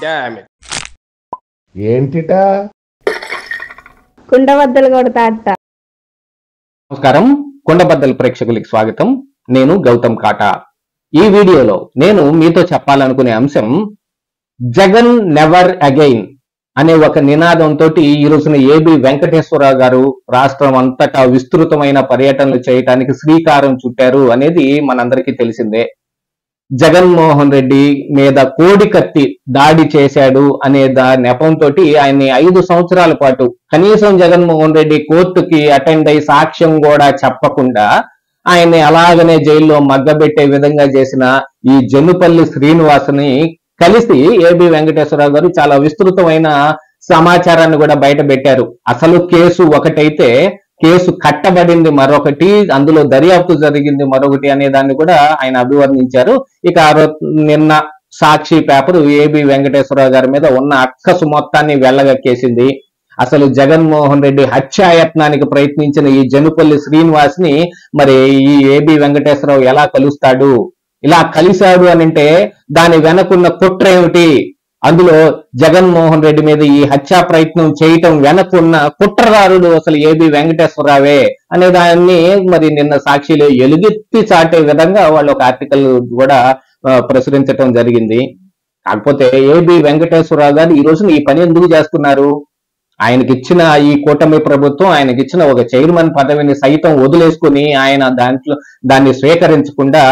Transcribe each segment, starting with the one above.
Damn it. ఏంటిటా కుండబద్దలు కొడతా అత్త. నమస్కారం, కొండబద్దల ప్రేక్షకులకి స్వాగతం. నేను గౌతమ్ కాటా. ఈ వీడియోలో నేను మీతో చెప్పాలనుకునే అంశం జగన్ నెవర్ అగైన్ అనే ఒక నినాదంతో ఈ రోజున ఏబి వెంకటేశ్వరరావు గారు రాష్ట్రం అంతటా విస్తృతమైన పర్యటనలు చేయడానికి శ్రీకారం చుట్టారు అనేది మనందరికీ తెలిసిందే. జగన్మోహన్ రెడ్డి మీద కోడి కత్తి దాడి చేశాడు అనే నెపంతో ఆయన్ని 5 సంవత్సరాల పాటు కనీసం జగన్మోహన్ రెడ్డి కోర్టుకి అటెండ్ అయి సాక్ష్యం కూడా చెప్పకుండా ఆయన్ని అలాగనే జైల్లో మగ్గబెట్టే విధంగా చేసిన ఈ జన్నుపల్లి శ్రీనివాస్ని కలిసి ఏబి వెంకటేశ్వరరావు గారు చాలా విస్తృతమైన సమాచారాన్ని కూడా బయట పెట్టారు. అసలు కేసు ఒకటైతే కేసు కట్టబడింది మరొకటి, అందులో దర్యాప్తు జరిగింది మరొకటి అనే దాన్ని కూడా ఆయన అభివర్ణించారు. ఇక నిన్న సాక్షి పేపర్ ఏబి వెంకటేశ్వరరావు గారి మీద ఉన్న అక్కసు మొత్తాన్ని వెళ్ళగక్కేసింది. అసలు జగన్మోహన్ రెడ్డి హత్యాయత్నానికి ప్రయత్నించిన ఈ జనుపల్లి శ్రీనివాస్ ని మరి ఈ ఏబి వెంకటేశ్వరరావు ఎలా కలుస్తాడు, ఇలా కలిశాడు అని అంటే దాని వెనకున్న కుట్ర ఏమిటి, అందులో జగన్మోహన్ రెడ్డి మీద ఈ హత్యా ప్రయత్నం చేయటం వెనకున్న కుట్రదారుడు అసలు ఏబి వెంకటేశ్వరరావే అనే దాన్ని మరి నిన్న సాక్షిలో ఎలుగెత్తి చాటే విధంగా వాళ్ళు ఒక ఆర్టికల్ కూడా ప్రచురించడం జరిగింది. కాకపోతే ఏబి వెంకటేశ్వరరావు గారు ఈ రోజున ఈ పని ఎందుకు చేస్తున్నారు? ఆయనకిచ్చిన ఈ కూటమి ప్రభుత్వం ఆయనకిచ్చిన ఒక చైర్మన్ పదవిని సైతం వదిలేసుకుని ఆయన దాన్ని స్వీకరించకుండా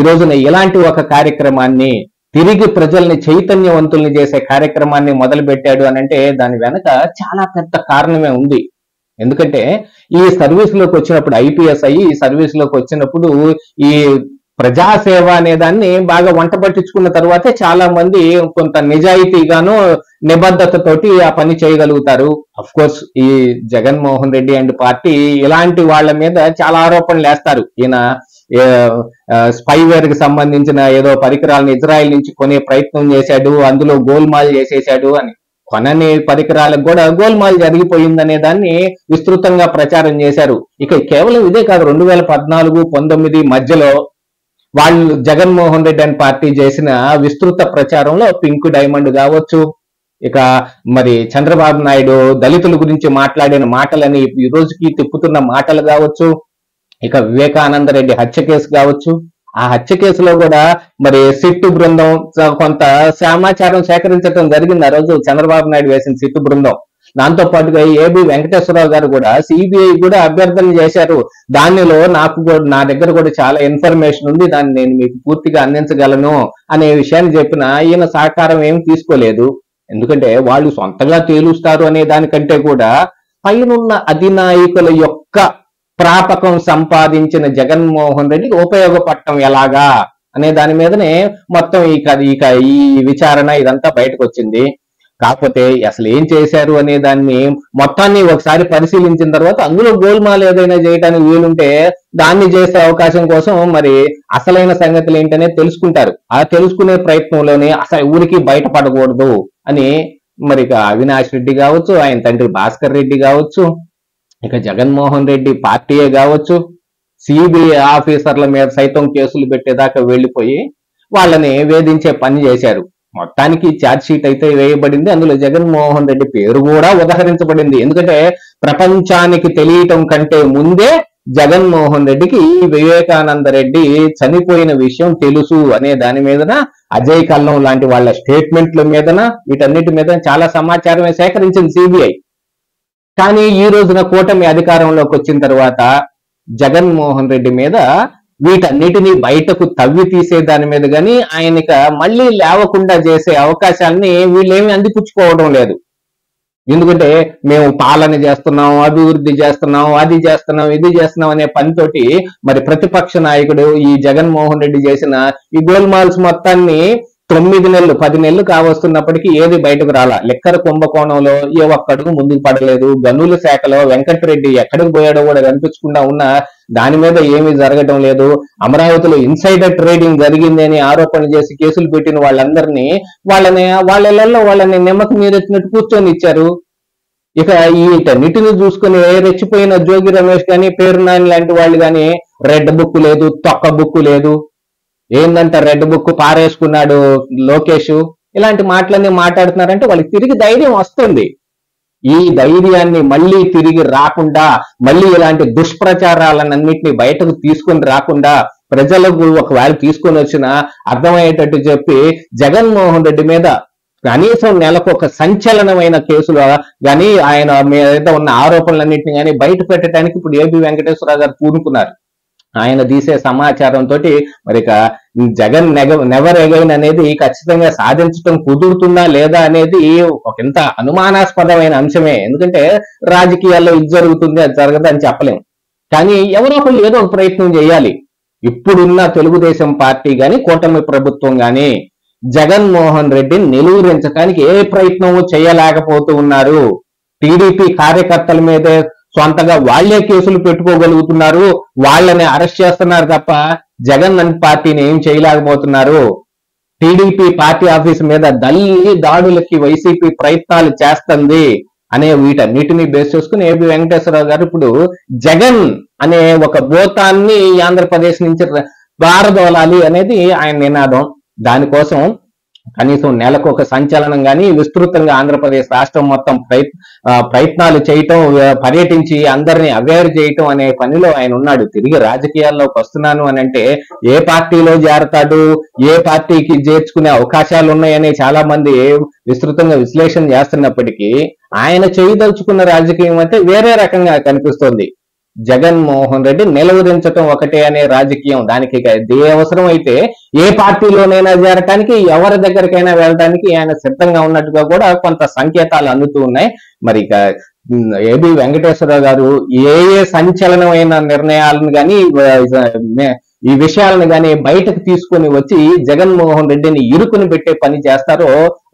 ఈ రోజున ఇలాంటి ఒక కార్యక్రమాన్ని తిరిగి ప్రజల్ని చైతన్యవంతుల్ని చేసే కార్యక్రమాన్ని మొదలు పెట్టాడు అని అంటే దాని వెనక చాలా పెద్ద కారణమే ఉంది. ఎందుకంటే ఈ సర్వీస్ లోకి వచ్చినప్పుడు ఐపీఎస్ అయ్యి ఈ సర్వీస్ లోకి వచ్చినప్పుడు ఈ ప్రజాసేవ అనే దాన్ని బాగా వంట పట్టించుకున్న తర్వాతే చాలా మంది కొంత నిజాయితీగాను నిబద్ధతతోటి ఆ పని చేయగలుగుతారు. అఫ్ కోర్స్ ఈ జగన్మోహన్ రెడ్డి అండ్ పార్టీ ఇలాంటి వాళ్ళ మీద చాలా ఆరోపణలు వేస్తారు. ఈయన స్పైవేర్ కి సంబంధించిన ఏదో పరికరాలను ఇజ్రాయెల్ నుంచి కొనే ప్రయత్నం చేశాడు, అందులో గోల్మాల్ చేసేశాడు అని. కొనని పరికరాలకు కూడా గోల్మాల్ జరిగిపోయిందనే దాన్ని విస్తృతంగా ప్రచారం చేశారు. ఇక కేవలం ఇదే కాదు, 2014-19 మధ్యలో వాళ్ళు జగన్మోహన్ రెడ్డి అని పార్టీ చేసిన విస్తృత ప్రచారంలో పింక్ డైమండ్ కావచ్చు, ఇక మరి చంద్రబాబు నాయుడు దళితుల గురించి మాట్లాడిన మాటలని ఈ రోజుకి తిప్పుతున్న మాటలు కావచ్చు, ఇక వివేకానంద రెడ్డి హత్య కేసు కావచ్చు, ఆ హత్య కేసులో కూడా మరి సిట్టు బృందం కొంత సమాచారం సేకరించడం జరిగింది. ఆ రోజు చంద్రబాబు నాయుడు వేసిన సిట్టు బృందం. దాంతో పాటుగా ఏబి వెంకటేశ్వరరావు గారు కూడా సిబిఐ కూడా అభ్యర్థన చేశారు. దానిలో నా దగ్గర కూడా చాలా ఇన్ఫర్మేషన్ ఉంది, దాన్ని నేను మీకు పూర్తిగా అందించగలను అనే విషయాన్ని చెప్పిన ఈయన సహకారం ఏమి తీసుకోలేదు. ఎందుకంటే వాళ్ళు సొంతగా తేలుస్తారు అనే దానికంటే కూడా పైనున్న అధినాయకుల యొక్క ప్రాపకం సంపాదించిన జగన్మోహన్ రెడ్డికి ఉపయోగపడటం ఎలాగా అనే దాని మీదనే మొత్తం ఇక ఈ విచారణ ఇదంతా బయటకు వచ్చింది. కాకపోతే అసలు ఏం చేశారు అనే దాన్ని మొత్తాన్ని ఒకసారి పరిశీలించిన తర్వాత అందులో గోల్మాల్ ఏదైనా చేయడానికి వీలుంటే దాన్ని చేసే అవకాశం కోసం మరి అసలైన సంగతులు ఏంటనే తెలుసుకుంటారు. ఆ తెలుసుకునే ప్రయత్నంలోనే అసలు ఊరికి బయటపడకూడదు అని మరి ఇక అవినాష్ రెడ్డి కావచ్చు, ఆయన తండ్రి భాస్కర్ రెడ్డి కావచ్చు, ఇక జగన్మోహన్ రెడ్డి పార్టీయే కావచ్చు, సిబిఐ ఆఫీసర్ల మీద సైతం కేసులు పెట్టేదాకా వెళ్ళిపోయి వాళ్ళని వేధించే పని చేశారు. మొత్తానికి ఛార్జ్ షీట్ అయితే వేయబడింది, అందులో జగన్మోహన్ రెడ్డి పేరు కూడా ఉదహరించబడింది. ఎందుకంటే ప్రపంచానికి తెలియటం కంటే ముందే జగన్మోహన్ రెడ్డికి వివేకానంద రెడ్డి చనిపోయిన విషయం తెలుసు అనే దాని మీదన అజయ్ కల్లం లాంటి వాళ్ళ స్టేట్మెంట్ల మీదన వీటన్నిటి మీద చాలా సమాచారమే సేకరించింది సిబిఐ. కానీ ఈ రోజున కూటమి అధికారంలోకి వచ్చిన తర్వాత జగన్మోహన్ రెడ్డి మీద వీటన్నిటినీ బయటకు తవ్వి తీసే దాని మీద కానీ ఆయనక మళ్ళీ లేవకుండా చేసే అవకాశాలని వీళ్ళేమి అందిపుచ్చుకోవడం లేదు. ఎందుకంటే మేము పాలన చేస్తున్నాం, అభివృద్ధి చేస్తున్నాం, అది చేస్తున్నాం, ఇది చేస్తున్నాం అనే పనితోటి మరి ప్రతిపక్ష నాయకుడు ఈ జగన్మోహన్ రెడ్డి చేసిన ఈ గోల్మాల్స్ మొత్తాన్ని 9 నెలలు 10 నెలలు కావస్తున్నప్పటికీ ఏది బయటకు రాలా. లెక్కర కుంభకోణంలో ఏ ఒక్కడుగు ముందుకు పడలేదు. గనుల శాఖలో వెంకటరెడ్డి ఎక్కడికి పోయాడో కూడా కనిపించకుండా ఉన్న దాని మీద ఏమీ జరగడం లేదు. అమరావతిలో ఇన్సైడర్ ట్రేడింగ్ జరిగింది అని ఆరోపణలు చేసి కేసులు పెట్టిన వాళ్ళందరినీ వాళ్ళని నిమ్మకు నీరెత్తినట్టు కూర్చొని ఇచ్చారు. ఇక వీటన్నిటిని చూసుకుని రెచ్చిపోయిన జోగి రమేష్ కానీ పేరు నాని లాంటి వాళ్ళు కానీ రెడ్ బుక్ లేదు, తొక్క బుక్ లేదు. ఏందంటే రెడ్ బుక్ పారేసుకున్నాడు లోకేష్, ఇలాంటి మాటలన్నీ మాట్లాడుతున్నారంటే వాళ్ళకి తిరిగి ధైర్యం వస్తుంది. ఈ ధైర్యాన్ని మళ్ళీ తిరిగి రాకుండా, మళ్ళీ ఇలాంటి దుష్ప్రచారాలన్నింటినీ బయటకు తీసుకొని రాకుండా, ప్రజలకు ఒకవేళ తీసుకొని వచ్చినా అర్థమయ్యేటట్టు చెప్పి జగన్మోహన్ రెడ్డి మీద కనీసం నెలకు ఒక సంచలనమైన కేసులు కానీ, ఆయన మీద ఉన్న ఆరోపణలన్నింటినీ కానీ బయట పెట్టడానికి ఇప్పుడు ఏబి వెంకటేశ్వరరావు గారు పూనుకున్నారు. ఆయన తీసే సమాచారంతో మరి జగన్ నెవర్ అగైన్ అనేది ఖచ్చితంగా సాధించడం కుదురుతుందా లేదా అనేది ఒక ఇంత అనుమానాస్పదమైన అంశమే. ఎందుకంటే రాజకీయాల్లో ఇది జరుగుతుంది అది జరగదు అని చెప్పలేము. కానీ ఎవరో ఒకళ్ళు ఏదో ఒక ప్రయత్నం చేయాలి. ఇప్పుడున్న తెలుగుదేశం పార్టీ గాని, కూటమి ప్రభుత్వం గాని జగన్మోహన్ రెడ్డిని నిలువరించడానికి ఏ ప్రయత్నము చేయలేకపోతూ ఉన్నారు. టీడీపీ కార్యకర్తల మీదే సొంతగా వాళ్లే కేసులు పెట్టుకోగలుగుతున్నారు, వాళ్ళని అరెస్ట్ చేస్తున్నారు తప్ప జగన్ పార్టీని ఏం చేయలేకపోతున్నారు. టీడీపీ పార్టీ ఆఫీస్ మీద దాడులకి వైసీపీ ప్రయత్నాలు చేస్తుంది అనే వీటన్నిటిని బేస్ చేసుకుని ఏబి వెంకటేశ్వరరావు గారు ఇప్పుడు జగన్ అనే ఒక భూతాన్ని ఆంధ్రప్రదేశ్ నుంచి పారదోలాలి అనేది ఆయన నినాదం. దానికోసం కనీసం నెలకు ఒక సంచలనం కానీ విస్తృతంగా ఆంధ్రప్రదేశ్ రాష్ట్రం మొత్తం ప్రయత్నాలు చేయటం, పర్యటించి అందరినీ అవేర్ చేయటం అనే పనిలో ఆయన ఉన్నాడు. తిరిగి రాజకీయాల్లోకి వస్తున్నాను అని అంటే ఏ పార్టీలో చేరతాడు, ఏ పార్టీకి చేర్చుకునే అవకాశాలు ఉన్నాయని చాలా మంది విస్తృతంగా విశ్లేషణ చేస్తున్నప్పటికీ ఆయన చేయదలుచుకున్న రాజకీయం అయితే వేరే రకంగా కనిపిస్తోంది. జగన్మోహన్ రెడ్డి నిలవరించటం ఒకటే అనే రాజకీయం. దానికి ఏ అవసరం అయితే ఏ పార్టీలోనైనా చేరటానికి, ఎవరి దగ్గరికైనా వెళ్ళడానికి ఆయన సిద్ధంగా ఉన్నట్టుగా కూడా కొంత సంకేతాలు అందుతూ ఉన్నాయి. మరి ఇక ఏబి వెంకటేశ్వరరావు గారు ఏ సంచలనమైన నిర్ణయాలను కానీ ఈ విషయాలను కానీ బయటకు తీసుకొని వచ్చి జగన్మోహన్ రెడ్డిని ఇరుకుని పెట్టే పని చేస్తారో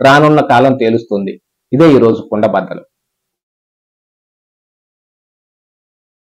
రానున్న కాలం తేలుస్తుంది. ఇదే ఈ రోజు కుండబద్దలు.